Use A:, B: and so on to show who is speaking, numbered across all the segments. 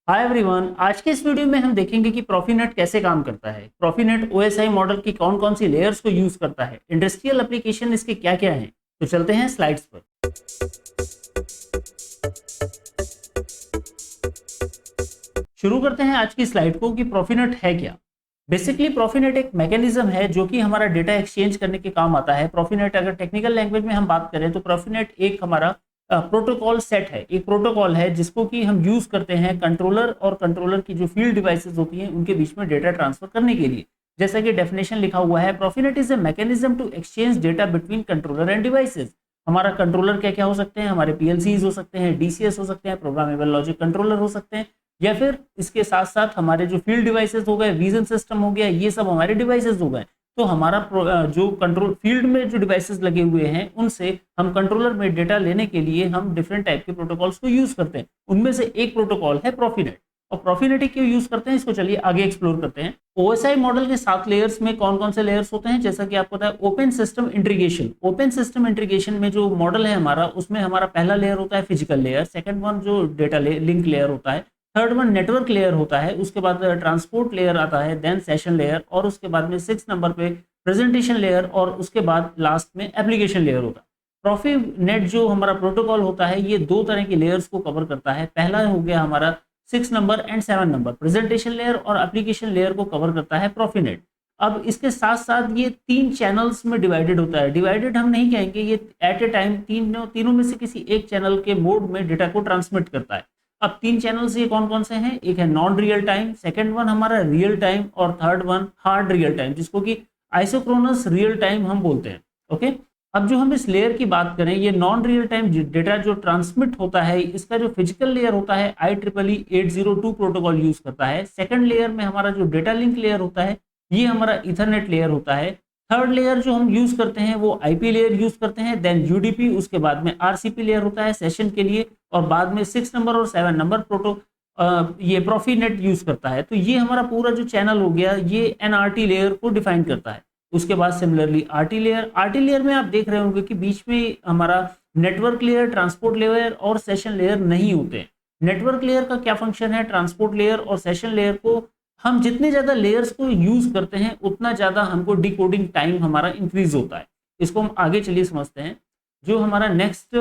A: Hi everyone, आज के इस वीडियो में हम देखेंगे कि प्रॉफीनेट कैसे काम करता है। प्रॉफीनेट ओएसआई मॉडल की कौन कौन सी लेयर्स को यूज करता है, इंडस्ट्रियल एप्लीकेशन इसके क्या क्या हैं। तो चलते हैं स्लाइड्स पर। शुरू करते हैं आज की स्लाइड को कि प्रॉफीनेट है क्या। बेसिकली प्रॉफीनेट एक मैकेनिज्म है जो कि हमारा डेटा एक्सचेंज करने के काम आता है। प्रॉफीनेट अगर टेक्निकल लैंग्वेज में हम बात करें तो प्रॉफीनेट एक हमारा प्रोटोकॉल सेट है, एक प्रोटोकॉल है जिसको कि हम यूज करते हैं कंट्रोलर और कंट्रोलर की जो फील्ड डिवाइसेस होती हैं उनके बीच में डेटा ट्रांसफर करने के लिए। जैसा कि डेफिनेशन लिखा हुआ है, Profinet is a mechanism to exchange data between controller and devices. हमारा कंट्रोलर क्या क्या हो सकते हैं, हमारे पीएलसीज हो सकते हैं, डीसीएस हो सकते हैं, प्रोग्रामेबल लॉजिक कंट्रोलर हो सकते हैं, या फिर इसके साथ साथ हमारे जो फील्ड डिवाइसेस हो गए, विजन सिस्टम हो गया, ये सब हमारे डिवाइसेस हो गए। तो हमारा जो कंट्रोल फील्ड में जो डिवाइसेस लगे हुए हैं उनसे हम कंट्रोलर में डेटा लेने के लिए हम डिफरेंट टाइप के प्रोटोकॉल्स को यूज करते हैं। उनमें से एक प्रोटोकॉल है प्रॉफीनेट। और प्रॉफीनेट क्यों यूज करते हैं इसको चलिए आगे एक्सप्लोर करते हैं। ओएसआई मॉडल के 7 लेयर्स में कौन कौन से लेयर्स होते हैं, जैसा कि आपको पता है open system integration. Open system integration में जो मॉडल है हमारा, उसमें हमारा पहला लेयर होता है फिजिकल लेयर, सेकंड वन जो डेटा लिंक लेयर होता है, थर्ड वन नेटवर्क लेयर होता है, उसके बाद ट्रांसपोर्ट लेयर आता है, देन सेशन लेयर, और उसके बाद में 6 नंबर पे प्रेजेंटेशन लेयर, और उसके बाद लास्ट में एप्लीकेशन लेयर होता है। प्रॉफीनेट जो हमारा प्रोटोकॉल होता है ये दो तरह की लेयर्स को कवर करता है। पहला हो गया हमारा 6 number and 7 number presentation layer और एप्लीकेशन लेयर को कवर करता है प्रॉफीनेट। अब इसके साथ साथ ये 3 चैनल्स में डिवाइडेड होता है। डिवाइडेड हम नहीं कहेंगे, ये एट ए टाइम तीनों में से किसी एक चैनल के मोड में डेटा को ट्रांसमिट करता है। अब 3 चैनल्स ये कौन कौन से हैं, एक है non real time, second one हमारा रियल टाइम, और third one hard real time, जिसको कि आइसोक्रोनस रियल टाइम हम बोलते हैं। ओके, अब जो हम इस लेयर की बात करें, ये नॉन रियल टाइम डेटा जो ट्रांसमिट होता है, इसका जो फिजिकल लेयर होता है IEEE 802 प्रोटोकॉल यूज करता है। सेकंड लेयर में हमारा जो डेटा लिंक लेयर होता है ये हमारा इथरनेट लेयर होता है। थर्ड लेयर जो हम यूज करते हैं वो आईपी लेयर यूज करते हैं, देन यूडीपी, उसके बाद में आरसीपी लेयर होता है सेशन के लिए, और बाद में 6 नंबर और 7 नंबर ये प्रॉफीनेट यूज करता है। तो ये हमारा पूरा जो चैनल हो गया ये एनआरटी लेयर को डिफाइन करता है। उसके बाद सिमिलरली आरटी लेयर में आप देख रहे होंगे कि बीच में हमारा नेटवर्क लेयर, ट्रांसपोर्ट लेयर और सेशन लेयर नहीं होते। नेटवर्क लेयर का क्या फंक्शन है, ट्रांसपोर्ट लेयर और सेशन लेयर को हम जितने ज्यादा लेयर्स को यूज करते हैं उतना ज्यादा हमको डिकोडिंग टाइम हमारा इंक्रीज होता है। इसको हम आगे चलिए समझते हैं। जो हमारा नेक्स्ट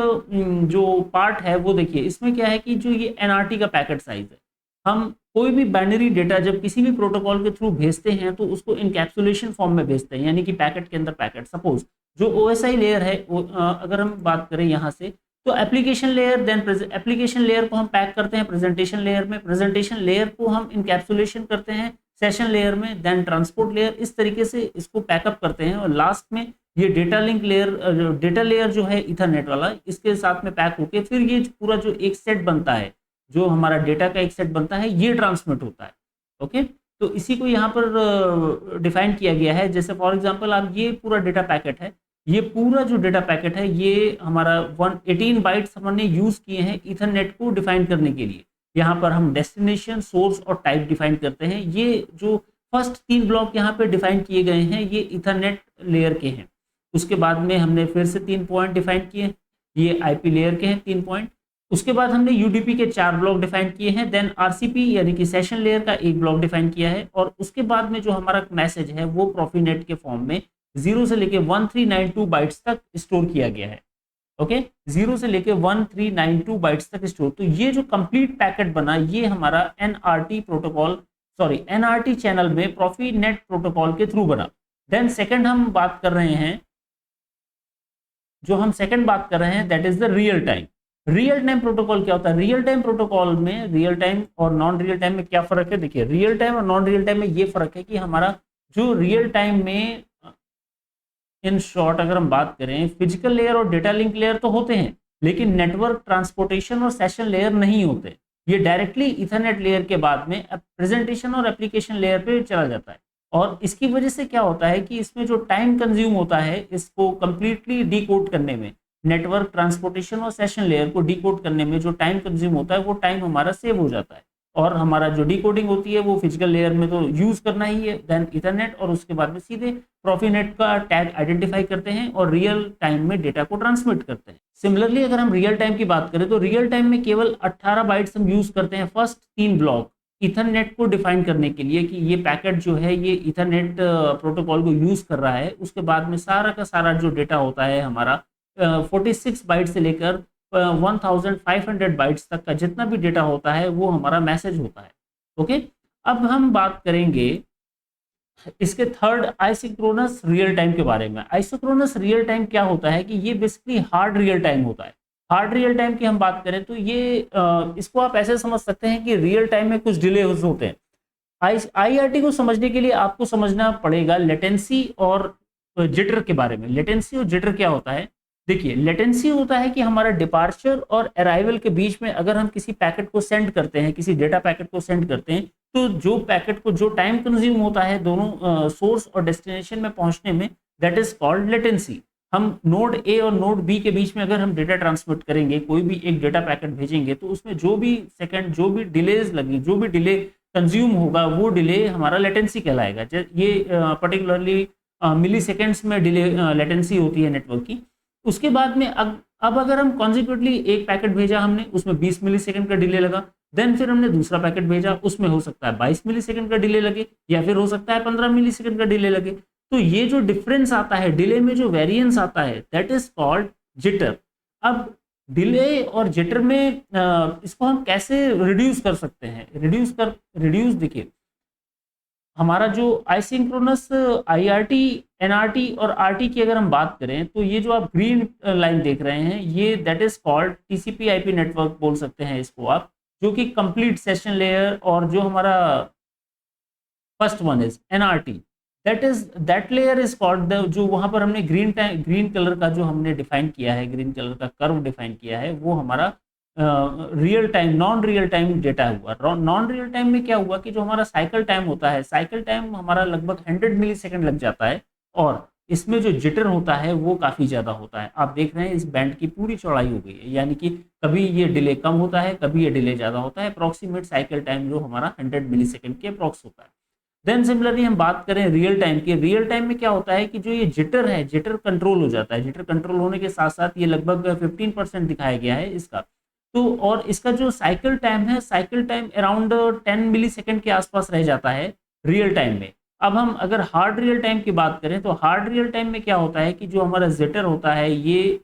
A: जो पार्ट है वो देखिए, इसमें क्या है कि जो ये एनआरटी का पैकेट साइज है, हम कोई भी बाइनरी डेटा जब किसी भी प्रोटोकॉल के थ्रू भेजते हैं तो उसको इनकैप्सुलेशन फॉर्म में भेजते हैं, यानी कि पैकेट के अंदर पैकेट। सपोज जो ओएसआई लेयर है अगर हम बात करें यहाँ से, तो application layer, then application layer को हम पैक करते हैं प्रेजेंटेशन लेयर में, प्रेजेंटेशन लेयर को हम इनकैप्सुलेशन करते हैं सेशन लेयर में, देन ट्रांसपोर्ट लेयर, इस तरीके से इसको पैकअप करते हैं। और लास्ट में ये डेटा लेयर जो है इथरनेट वाला, इसके साथ में पैक होके फिर ये पूरा जो एक सेट बनता है, जो हमारा डेटा का एक सेट बनता है, ये ट्रांसमिट होता है। ओके, तो इसी को यहाँ पर डिफाइन किया गया है। जैसे फॉर एग्जांपल आप ये पूरा डेटा पैकेट है, ये पूरा जो डेटा पैकेट है ये हमारा 118 बाइट्स हमने यूज किए हैं इथरनेट को डिफाइन करने के लिए। यहाँ पर हम डेस्टिनेशन, सोर्स और टाइप डिफाइन करते हैं। ये जो फर्स्ट 3 ब्लॉक यहाँ पे डिफाइन किए गए हैं ये इथरनेट लेयर के हैं। उसके बाद में हमने फिर से 3 पॉइंट डिफाइन किए, ये आईपी लेयर के हैं 3 पॉइंट। उसके बाद हमने यूडीपी के 4 ब्लॉक डिफाइन किए हैं, देन आरसीपी यानी कि सेशन लेयर का 1 ब्लॉक डिफाइन किया है, और उसके बाद में जो हमारा मैसेज है वो प्रॉफीनेट के फॉर्म में 0 से लेके 1392 बाइट्स तक स्टोर किया गया है। ओके, 0 से लेके 1392 बाइट्स तक स्टोर। तो ये जो कंप्लीट पैकेट बना ये हमारा एनआरटी चैनल में प्रॉफीनेट प्रोटोकॉल के थ्रू बना। देन सेकंड हम बात कर रहे हैं, that is the real time. Real time protocol क्या होता है, रियल टाइम प्रोटोकॉल में रियल टाइम और नॉन रियल टाइम में क्या फर्क है। देखिए, रियल टाइम और नॉन रियल टाइम में ये फर्क है कि हमारा जो रियल टाइम में, इन शॉर्ट अगर हम बात करें, फिजिकल लेयर और डेटा लिंक लेयर तो होते हैं, लेकिन नेटवर्क, ट्रांसपोर्टेशन और सेशन लेयर नहीं होते। ये डायरेक्टली इथरनेट लेयर के बाद में प्रेजेंटेशन और एप्लीकेशन लेयर पे चला जाता है। और इसकी वजह से क्या होता है कि इसमें जो टाइम कंज्यूम होता है इसको कंप्लीटली डीकोड करने में, नेटवर्क, ट्रांसपोर्टेशन और सेशन लेयर को डीकोड करने में जो टाइम कंज्यूम होता है वो टाइम हमारा सेव हो जाता है। और हमारा जो डिकोडिंग होती है वो फिजिकल लेयर में तो यूज करना ही है, देन इथरनेट, और उसके बाद में सीधे प्रॉफिनेट का टैग आइडेंटिफाई करते हैं और रियल टाइम में डेटा को ट्रांसमिट करते हैं। सिमिलरली अगर हम रियल टाइम की बात करें तो रियल टाइम में केवल 18 बाइट्स हम यूज करते हैं फर्स्ट 3 ब्लॉक इथरनेट को डिफाइन करने के लिए कि ये पैकेट जो है ये इथरनेट प्रोटोकॉल को यूज कर रहा है। उसके बाद में सारा का सारा जो डेटा होता है हमारा 46 बाइट से लेकर 1500 बाइट्स तक का जितना भी डेटा होता है वो हमारा मैसेज होता है। ओके, अब हम बात करेंगे इसके थर्ड आइसोक्रोनस रियल टाइम के बारे में। आइसोक्रोनस रियल टाइम क्या होता है कि ये बेसिकली हार्ड रियल टाइम होता है। हार्ड रियल टाइम की हम बात करें तो ये इसको आप ऐसे समझ सकते हैं कि रियल टाइम में कुछ डिले होते हैं। आईआरटी को समझने के लिए आपको समझना पड़ेगा लेटेंसी और जिटर के बारे में। लेटेंसी और जिटर क्या होता है? देखिए, लेटेंसी होता है कि हमारा डिपार्चर और अराइवल के बीच में अगर हम किसी पैकेट को सेंड करते हैं, किसी डेटा पैकेट को सेंड करते हैं, तो जो पैकेट को जो टाइम कंज्यूम होता है दोनों सोर्स और डेस्टिनेशन में पहुंचने में, दैट इज कॉल्ड लेटेंसी। हम नोड ए और नोड बी के बीच में अगर हम डेटा ट्रांसमिट करेंगे, कोई भी एक डेटा पैकेट भेजेंगे, तो उसमें जो भी सेकंड, जो भी डिलेज लगे, जो भी डिले कंज्यूम होगा, वो डिले हमारा लेटेंसी कहलाएगा। ये पर्टिकुलरली मिली सेकेंड्स में डिले लेटेंसी होती है नेटवर्क की। उसके बाद में अब अगर हम कॉन्सिक्वेंटली एक पैकेट भेजा हमने, उसमें 20 मिली सेकेंड का डिले लगा, देन फिर हमने दूसरा पैकेट भेजा, उसमें हो सकता है 22 मिली सेकेंड का डिले लगे, या फिर हो सकता है 15 मिली सेकेंड का डिले लगे। तो ये जो डिफरेंस आता है, डिले में जो वेरिएंस आता है, दैट इज कॉल्ड जिटर। अब डिले और जिटर में इसको हम कैसे रिड्यूस कर सकते हैं? रिड्यूस देखिए, हमारा जो आइसिंक्रोनस आईआरटी, एनआरटी और आरटी की अगर हम बात करें, तो ये जो आप ग्रीन लाइन देख रहे हैं, ये that is called TCP IP network बोल सकते हैं इसको आप, जो कि कंप्लीट सेशन लेयर, और जो हमारा first one is NRT, that layer is called, जो वहां पर हमने ग्रीन कलर का जो हमने डिफाइन किया है, ग्रीन कलर का कर्व डिफाइन किया है, वो हमारा real time, non real time data हुआ। नॉन रियल टाइम में क्या हुआ कि जो हमारा साइकिल टाइम होता है, साइकिल टाइम हमारा लगभग 100 मिली सेकेंड लग जाता है, और इसमें जो जिटर होता है वो काफ़ी ज़्यादा होता है। आप देख रहे हैं इस बैंड की पूरी चौड़ाई हो गई है, यानी कि कभी ये डिले कम होता है, कभी ये डिले ज़्यादा होता है। अप्रॉक्सीमेट साइकिल टाइम जो हमारा 100 मिली सेकेंड के अप्रॉक्स होता है। देन सिमिलरली हम बात करें रियल टाइम की। रियल टाइम में क्या होता है कि जो ये जिटर है, जिटर कंट्रोल हो जाता है। जिटर कंट्रोल होने के साथ साथ ये लगभग 15% दिखाया गया है इसका। तो और इसका जो साइकिल टाइम है, साइकिल टाइम अराउंड 10 मिली सेकेंड के आसपास रह जाता है रियल टाइम में। अब हम अगर हार्ड रियल टाइम की बात करें, तो हार्ड रियल टाइम में क्या होता है कि जो हमारा जिटर होता है ये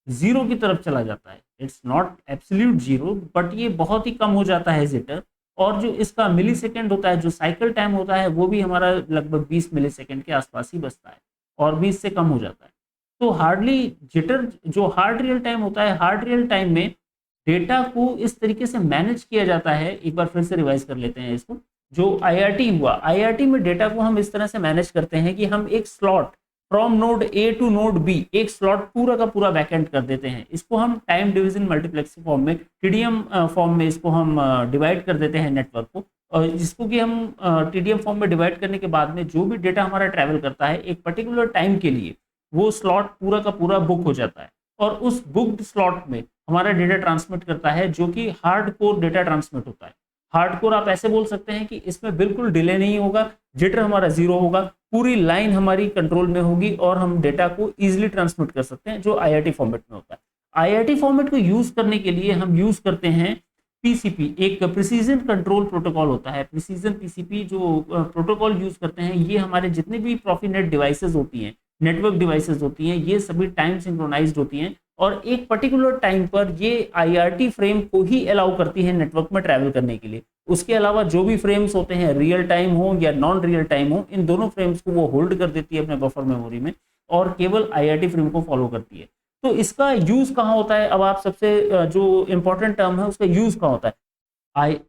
A: जीरो की तरफ चला जाता है। It's not absolute zero, but ये बहुत ही कम हो जाता है जिटर। और जो इसका मिली सेकेंड होता है, जो साइकिल टाइम होता है, वो भी हमारा लगभग 20 मिली सेकेंड के आसपास ही बचता है, और 20 से कम हो जाता है। तो हार्डली जिटर, जो हार्ड रियल टाइम होता है, हार्ड रियल टाइम में डेटा को इस तरीके से मैनेज किया जाता है। एक बार फिर से रिवाइज कर लेते हैं इसको। जो आईआरटी हुआ, आईआरटी में डेटा को हम इस तरह से मैनेज करते हैं कि हम एक slot from node A to node B, एक स्लॉट पूरा का पूरा बैकएंड कर देते हैं। इसको हम टाइम डिवीजन मल्टीप्लेक्सिंग फॉर्म में, टीडीएम फॉर्म में इसको हम डिवाइड कर देते हैं नेटवर्क को, और जिसको कि हम टीडीएम फॉर्म में डिवाइड करने के बाद में जो भी डेटा हमारा ट्रैवल करता है एक पर्टिकुलर टाइम के लिए, वो स्लॉट पूरा का पूरा बुक हो जाता है, और उस बुक्ड स्लॉट में हमारा डेटा ट्रांसमिट करता है, जो कि हार्ड कोर डेटा ट्रांसमिट होता है। हार्ड कोर आप ऐसे बोल सकते हैं कि इसमें बिल्कुल डिले नहीं होगा, जिटर हमारा जीरो होगा, पूरी लाइन हमारी कंट्रोल में होगी, और हम डेटा को इजीली ट्रांसमिट कर सकते हैं, जो आईआरटी फॉर्मेट में होता है। आईआरटी फॉर्मेट को यूज करने के लिए हम यूज करते हैं पीसीपी, एक प्रिसीजन कंट्रोल प्रोटोकॉल होता है। प्रिसीजन पीसीपी जो प्रोटोकॉल यूज करते हैं, ये हमारे जितने भी प्रॉफिनेट डिवाइसेस होती हैं, नेटवर्क डिवाइसेस होती हैं, ये सभी टाइम सिंक्रोनाइज्ड होती हैं, और एक पर्टिकुलर टाइम पर ये आईआरटी फ्रेम को ही अलाउ करती है नेटवर्क में ट्रैवल करने के लिए। उसके अलावा जो भी फ्रेम्स होते हैं, रियल टाइम हो या नॉन रियल टाइम हो, इन दोनों फ्रेम्स को वो होल्ड कर देती है अपने बफर मेमोरी में, और केवल आईआरटी फ्रेम को फॉलो करती है। तो इसका यूज कहाँ होता है? अब आप सबसे जो इंपॉर्टेंट टर्म है, उसका यूज कहाँ होता है?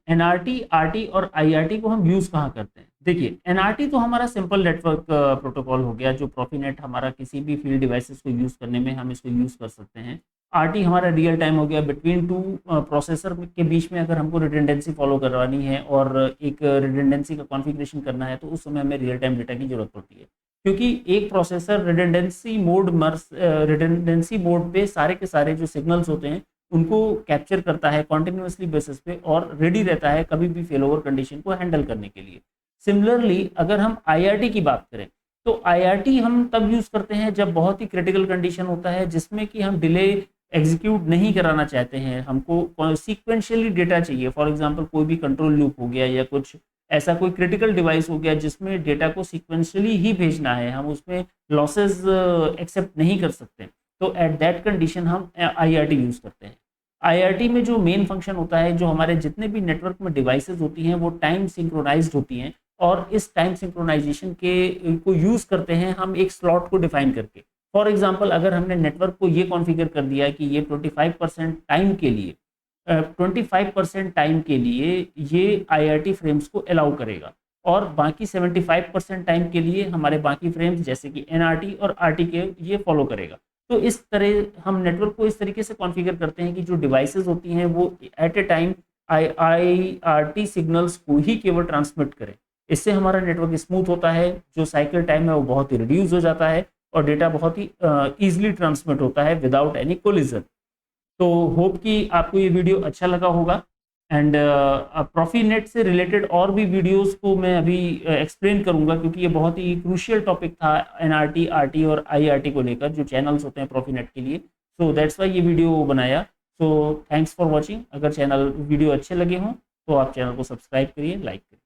A: एनआरटी, आरटी और आईआरटी को हम यूज कहाँ करते हैं? देखिए, एनआरटी तो हमारा सिंपल नेटवर्क प्रोटोकॉल हो गया, जो प्रॉफिनेट हमारा किसी भी फील्ड डिवाइसेस को यूज करने में हम इसको यूज कर सकते हैं। आरटी हमारा रियल टाइम हो गया, बिटवीन टू प्रोसेसर के बीच में अगर हमको रिडंडेंसी फॉलो करवानी है और एक रिडंडेंसी का कॉन्फ़िगरेशन करना है, तो उस समय हमें रियल टाइम डेटा की जरूरत पड़ती है, क्योंकि एक प्रोसेसर रिडंडेंसी मोड पे सारे के सारे जो सिग्नल्स होते हैं उनको कैप्चर करता है कॉन्टिन्यूसली बेसिस पे और रेडी रहता है कभी भी फेल ओवर कंडीशन को हैंडल करने के लिए। सिमिलरली अगर हम IRT की बात करें तो IRT हम तब यूज करते हैं जब बहुत ही क्रिटिकल कंडीशन होता है जिसमें कि हम डिले एग्जीक्यूट नहीं कराना चाहते हैं, हमको सीक्वेंशियली डेटा चाहिए। फॉर एग्जांपल कोई भी कंट्रोल लूप हो गया या कुछ ऐसा कोई क्रिटिकल डिवाइस हो गया जिसमें डेटा को सीक्वेंशियली ही भेजना है, हम उसमें लॉसेस एक्सेप्ट नहीं कर सकते, तो एट दैट कंडीशन हम IRT यूज करते हैं। IRT में जो मेन फंक्शन होता है, जो हमारे जितने भी नेटवर्क में डिवाइसेस होती हैं वो टाइम सिंक्रोनाइज्ड होती हैं और इस टाइम सिंक्रोनाइजेशन के को यूज करते हैं हम एक स्लॉट को डिफाइन करके। फॉर एग्जांपल अगर हमने नेटवर्क को ये कॉन्फ़िगर कर दिया कि ये 25% टाइम के लिए 25% टाइम के लिए ये IRT फ्रेम्स को अलाउ करेगा और बाकी 75% टाइम के लिए हमारे बाकी फ्रेम्स जैसे कि NRT और RTK ये फॉलो करेगा। तो इस तरह हम नेटवर्क को इस तरीके से कॉन्फ़िगर करते हैं कि जो डिवाइसेस होती हैं वो at a time IRT signals को ही केवल ट्रांसमिट करें। इससे हमारा नेटवर्क स्मूथ होता है, जो साइकिल टाइम है वो बहुत ही रिड्यूस हो जाता है और डेटा बहुत ही ईजिली ट्रांसमिट होता है विदाउट एनी कोलिजन। तो होप कि आपको ये वीडियो अच्छा लगा होगा एंड प्रॉफीनेट से रिलेटेड और भी वीडियोस को मैं अभी एक्सप्लेन करूंगा क्योंकि ये बहुत ही क्रूशियल टॉपिक था NRT, RT और IRT को लेकर जो चैनल्स होते हैं प्रॉफीनेट के लिए। सो दैट्स वाई ये वीडियो बनाया। So thanks for watching. अगर चैनल वीडियो अच्छे लगे हों तो आप चैनल को सब्सक्राइब करिए, लाइक करिए।